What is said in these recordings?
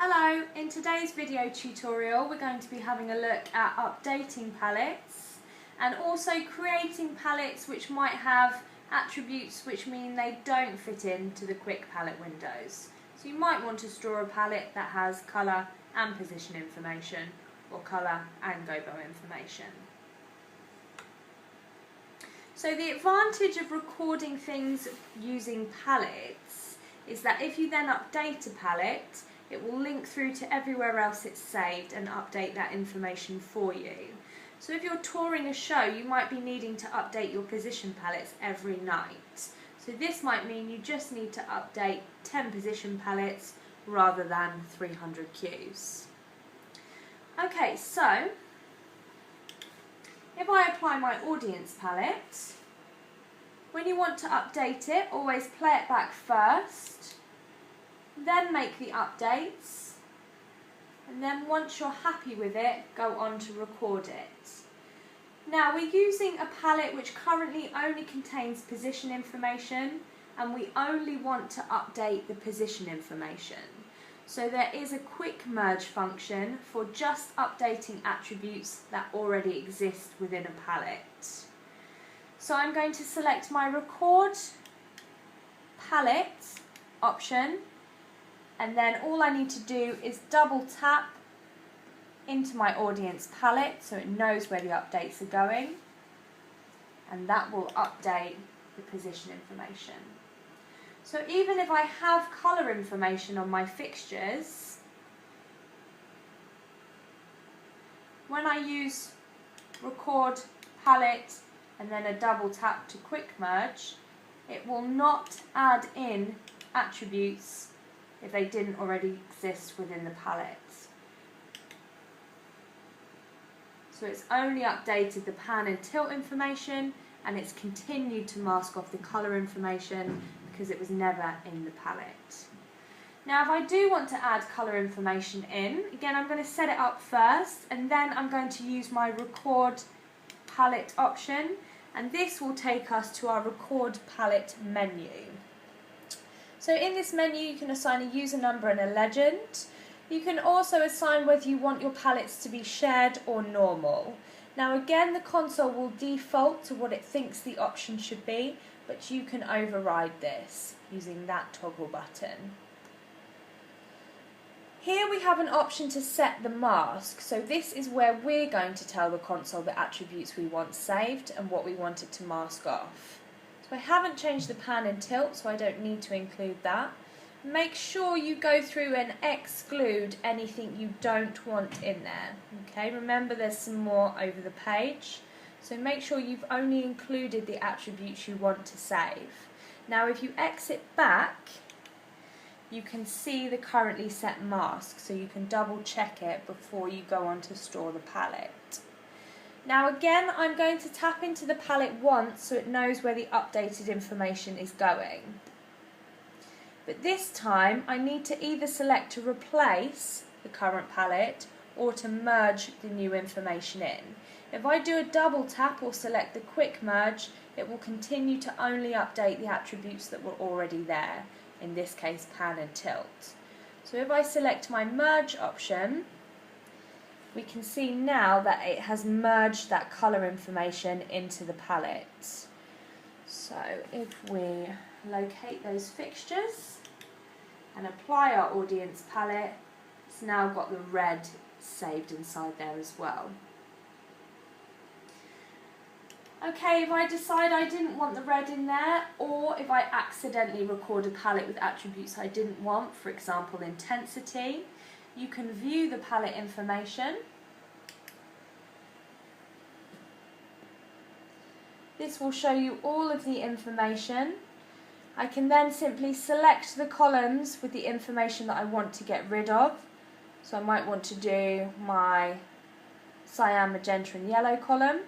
Hello, in today's video tutorial we're going to be having a look at updating palettes and also creating palettes which might have attributes which mean they don't fit into the quick palette windows. So you might want to store a palette that has colour and position information or colour and gobo information. So the advantage of recording things using palettes is that if you then update a palette, it will link through to everywhere else it's saved and update that information for you. So if you're touring a show, you might be needing to update your position palettes every night. So this might mean you just need to update 10 position palettes rather than 300 cues. Okay, so if I apply my audience palette, when you want to update it, always play it back first, then make the updates, and then once you're happy with it, go on to record it. Now we're using a palette which currently only contains position information, and we only want to update the position information. So there is a quick merge function for just updating attributes that already exist within a palette. So I'm going to select my record palette option, and then all I need to do is double tap into my audience palette so it knows where the updates are going, and that will update the position information. So even if I have colour information on my fixtures, when I use record palette and then a double tap to quick merge, it will not add in attributes if they didn't already exist within the palette. So it's only updated the pan and tilt information, and it's continued to mask off the colour information because it was never in the palette. Now if I do want to add colour information in, again I'm going to set it up first, and then I'm going to use my record palette option, and this will take us to our record palette menu. So in this menu you can assign a user number and a legend. You can also assign whether you want your palettes to be shared or normal. Now again, the console will default to what it thinks the option should be, but you can override this using that toggle button. Here we have an option to set the mask, so this is where we're going to tell the console the attributes we want saved and what we want it to mask off. So I haven't changed the pan and tilt, so I don't need to include that. Make sure you go through and exclude anything you don't want in there. Okay, remember there's some more over the page, so make sure you've only included the attributes you want to save. Now if you exit back, you can see the currently set mask, so you can double check it before you go on to store the palette. Now again, I'm going to tap into the palette once so it knows where the updated information is going. But this time I need to either select to replace the current palette or to merge the new information in. If I do a double tap or select the quick merge, it will continue to only update the attributes that were already there, in this case pan and tilt. So if I select my merge option, we can see now that it has merged that colour information into the palette. So if we locate those fixtures and apply our audience palette, it's now got the red saved inside there as well. Okay, if I decide I didn't want the red in there, or if I accidentally record a palette with attributes I didn't want, for example intensity, you can view the palette information. This will show you all of the information. I can then simply select the columns with the information that I want to get rid of. So I might want to do my cyan, magenta and yellow column.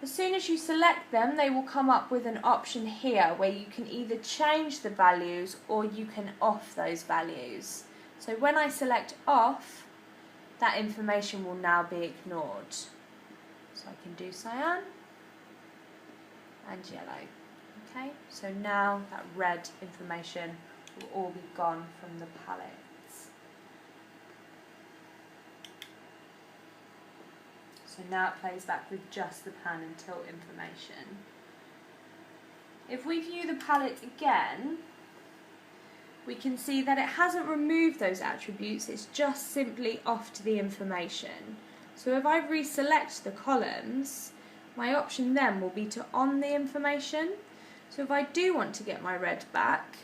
As soon as you select them, they will come up with an option here where you can either change the values or you can off those values. So when I select off, that information will now be ignored. So I can do cyan and yellow. Okay, so now that red information will all be gone from the palettes. So now it plays back with just the pan and tilt information. If we view the palette again, we can see that it hasn't removed those attributes, it's just simply off to the information. So if I reselect the columns, my option then will be to on the information. So if I do want to get my red back,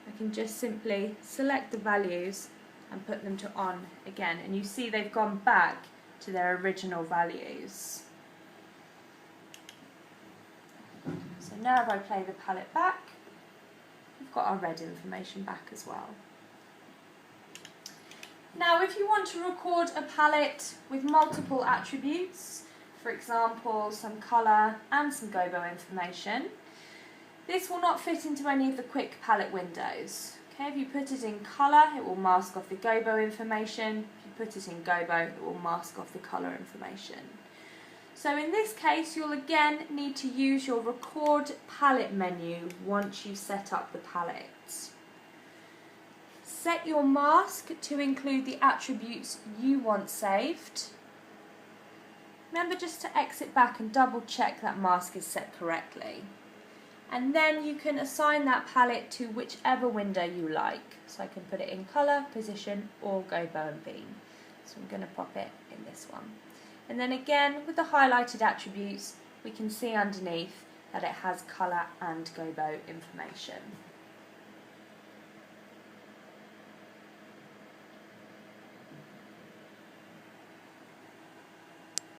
I can just simply select the values and put them to on again, and you see they've gone back to their original values. So now if I play the palette back, we've got our red information back as well. Now if you want to record a palette with multiple attributes, for example some colour and some gobo information, this will not fit into any of the quick palette windows. Okay, if you put it in colour, it will mask off the gobo information. If you put it in gobo, it will mask off the colour information. So in this case, you'll again need to use your record palette menu once you've set up the palette. Set your mask to include the attributes you want saved. Remember just to exit back and double check that mask is set correctly. And then you can assign that palette to whichever window you like. So I can put it in colour, position, or gobo and beam. So I'm going to pop it in this one. And then again, with the highlighted attributes, we can see underneath that it has colour and gobo information.